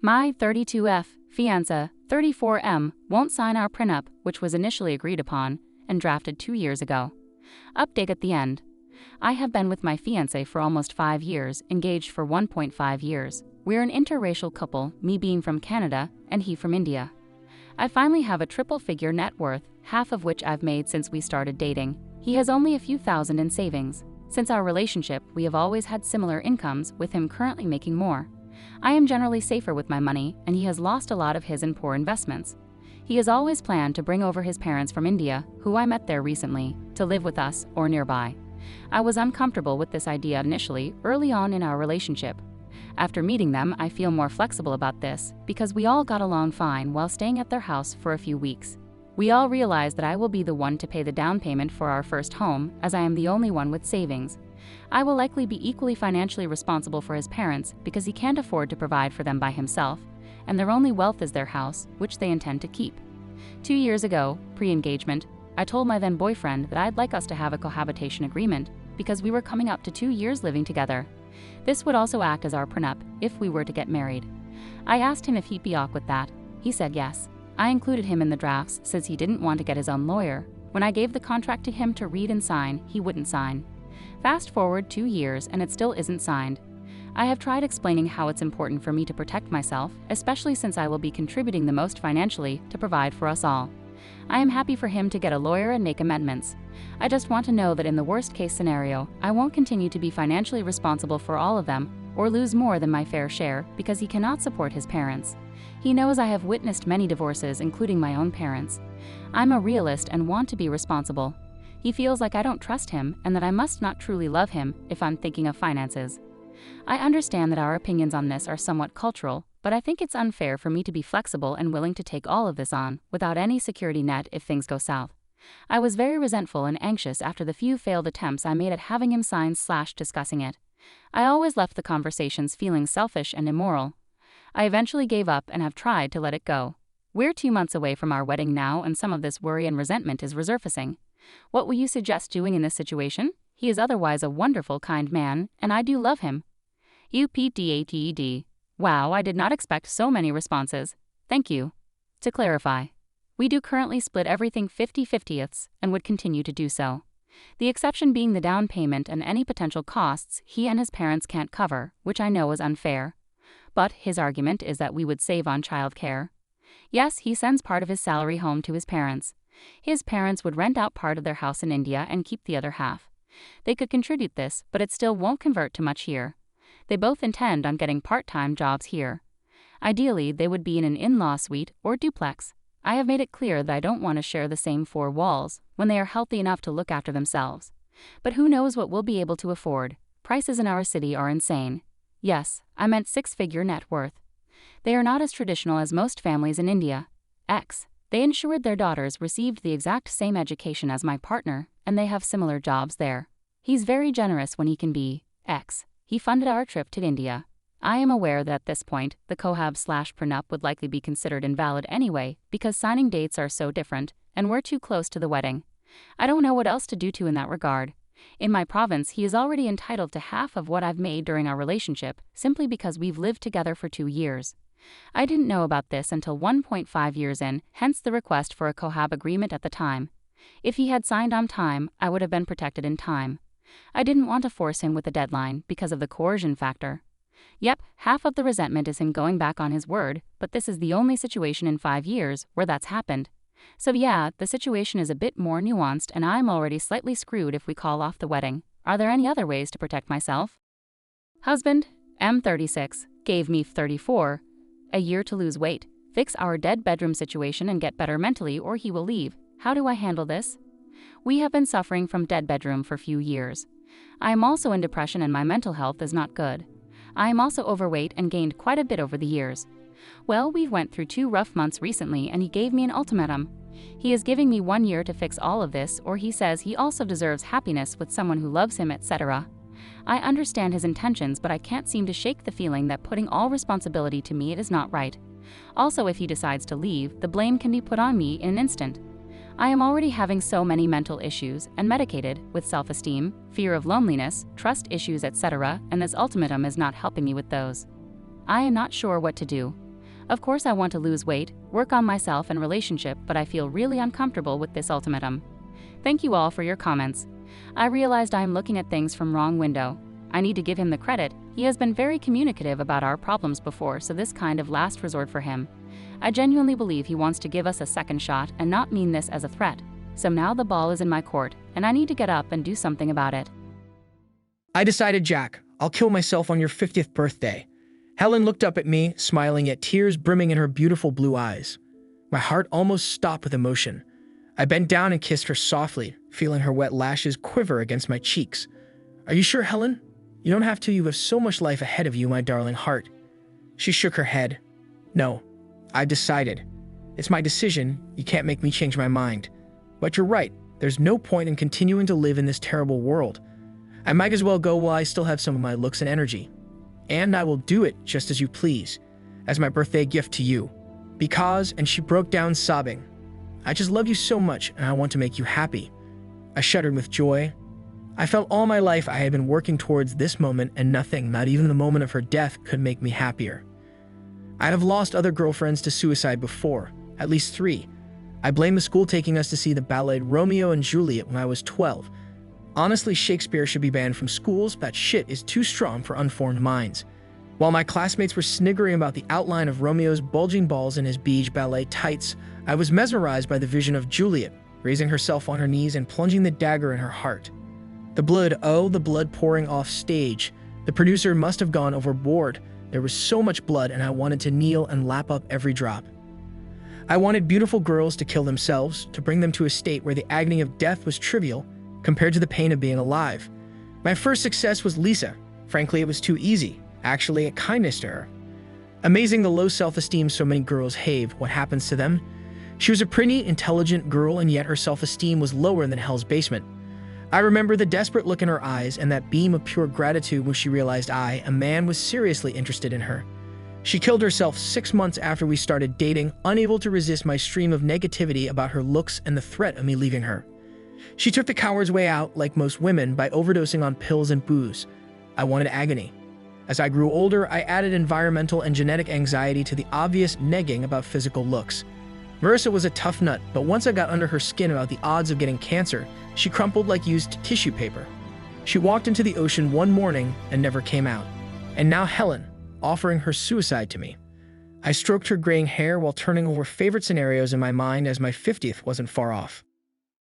My 32F, Fiancé, 34M, won't sign our prenup, which was initially agreed upon and drafted 2 years ago. Update at the end. I have been with my fiancé for almost 5 years, engaged for 1.5 years. We're an interracial couple, me being from Canada and he from India. I finally have a triple-figure net worth, half of which I've made since we started dating. He has only a few thousand in savings. Since our relationship, we have always had similar incomes, with him currently making more. I am generally safer with my money, and he has lost a lot of his in poor investments. He has always planned to bring over his parents from India, who I met there recently, to live with us or nearby. I was uncomfortable with this idea initially, early on in our relationship. After meeting them, I feel more flexible about this, because we all got along fine while staying at their house for a few weeks. We all realize that I will be the one to pay the down payment for our first home, as I am the only one with savings. I will likely be equally financially responsible for his parents because he can't afford to provide for them by himself, and their only wealth is their house, which they intend to keep. 2 years ago, pre-engagement, I told my then boyfriend that I'd like us to have a cohabitation agreement because we were coming up to 2 years living together. This would also act as our prenup if we were to get married. I asked him if he'd be ok with that. He said yes. I included him in the drafts since he didn't want to get his own lawyer. When I gave the contract to him to read and sign, he wouldn't sign. Fast forward 2 years and it still isn't signed. I have tried explaining how it's important for me to protect myself, especially since I will be contributing the most financially to provide for us all. I am happy for him to get a lawyer and make amendments. I just want to know that in the worst case scenario, I won't continue to be financially responsible for all of them or lose more than my fair share because he cannot support his parents. He knows I have witnessed many divorces, including my own parents. I'm a realist and want to be responsible. He feels like I don't trust him and that I must not truly love him if I'm thinking of finances. I understand that our opinions on this are somewhat cultural, but I think it's unfair for me to be flexible and willing to take all of this on without any security net if things go south. I was very resentful and anxious after the few failed attempts I made at having him sign/discussing it. I always left the conversations feeling selfish and immoral. I eventually gave up and have tried to let it go. We're 2 months away from our wedding now, and some of this worry and resentment is resurfacing. What will you suggest doing in this situation? He is otherwise a wonderful, kind man, and I do love him. UPDATED. Wow, I did not expect so many responses. Thank you. To clarify, we do currently split everything 50/50ths and would continue to do so. The exception being the down payment and any potential costs he and his parents can't cover, which I know is unfair. But his argument is that we would save on childcare. Yes, he sends part of his salary home to his parents. His parents would rent out part of their house in India and keep the other half. They could contribute this, but it still won't convert to much here. They both intend on getting part-time jobs here. Ideally, they would be in an in-law suite or duplex. I have made it clear that I don't want to share the same 4 walls when they are healthy enough to look after themselves. But who knows what we'll be able to afford? Prices in our city are insane. Yes, I meant 6-figure net worth. They are not as traditional as most families in India. They ensured their daughters received the exact same education as my partner, and they have similar jobs there. He's very generous when he can be. He funded our trip to India. I am aware that at this point, the cohab/prenup would likely be considered invalid anyway because signing dates are so different, and we're too close to the wedding. I don't know what else to do in that regard. In my province, he is already entitled to half of what I've made during our relationship, simply because we've lived together for 2 years. I didn't know about this until 1.5 years in, hence the request for a cohab agreement at the time. If he had signed on time, I would have been protected in time. I didn't want to force him with a deadline because of the coercion factor. Yep, half of the resentment is him going back on his word, but this is the only situation in 5 years where that's happened. So yeah, the situation is a bit more nuanced and I'm already slightly screwed if we call off the wedding. Are there any other ways to protect myself? Husband, M36, gave me 34. A year to lose weight, fix our dead bedroom situation and get better mentally or he will leave. How do I handle this? We have been suffering from dead bedroom for a few years. I am also in depression and my mental health is not good. I am also overweight and gained quite a bit over the years. Well, we went through 2 rough months recently and he gave me an ultimatum. He is giving me 1 year to fix all of this, or he says he also deserves happiness with someone who loves him, etc. I understand his intentions, but I can't seem to shake the feeling that putting all responsibility to me is not right. Also, if he decides to leave, the blame can be put on me in an instant. I am already having so many mental issues and medicated with self-esteem, fear of loneliness, trust issues, etc., and this ultimatum is not helping me with those. I am not sure what to do. Of course I want to lose weight, work on myself and relationship, but I feel really uncomfortable with this ultimatum. Thank you all for your comments. I realized I am looking at things from wrong window. I need to give him the credit. He has been very communicative about our problems before, so this kind of last resort for him. I genuinely believe he wants to give us a second shot and not mean this as a threat. So now the ball is in my court, and I need to get up and do something about it. I decided, Jack, I'll kill myself on your 50th birthday. Helen looked up at me, smiling, yet tears brimming in her beautiful blue eyes. My heart almost stopped with emotion. I bent down and kissed her softly, feeling her wet lashes quiver against my cheeks. Are you sure, Helen? You don't have to. You have so much life ahead of you, my darling heart. She shook her head. No, I've decided. It's my decision. You can't make me change my mind. But you're right. There's no point in continuing to live in this terrible world. I might as well go while I still have some of my looks and energy. And I will do it just as you please, as my birthday gift to you. Because, and she broke down sobbing, I just love you so much and I want to make you happy. I shuddered with joy. I felt all my life I had been working towards this moment, and nothing, not even the moment of her death, could make me happier. I have lost other girlfriends to suicide before, at least 3. I blame the school taking us to see the ballet Romeo and Juliet when I was 12. Honestly, Shakespeare should be banned from schools. That shit is too strong for unformed minds. While my classmates were sniggering about the outline of Romeo's bulging balls in his beige ballet tights, I was mesmerized by the vision of Juliet, raising herself on her knees and plunging the dagger in her heart. The blood, oh, the blood pouring off stage. The producer must have gone overboard. There was so much blood, and I wanted to kneel and lap up every drop. I wanted beautiful girls to kill themselves, to bring them to a state where the agony of death was trivial compared to the pain of being alive. My first success was Lisa. Frankly, it was too easy. Actually, a kindness to her. Amazing the low self-esteem so many girls have. What happens to them? She was a pretty, intelligent girl, and yet her self-esteem was lower than hell's basement. I remember the desperate look in her eyes and that beam of pure gratitude when she realized I, a man, was seriously interested in her. She killed herself 6 months after we started dating, unable to resist my stream of negativity about her looks and the threat of me leaving her. She took the coward's way out, like most women, by overdosing on pills and booze. I wanted agony. As I grew older, I added environmental and genetic anxiety to the obvious negging about physical looks. Marissa was a tough nut, but once I got under her skin about the odds of getting cancer, she crumpled like used tissue paper. She walked into the ocean one morning and never came out. And now Helen, offering her suicide to me. I stroked her graying hair while turning over favorite scenarios in my mind, as my 50th wasn't far off.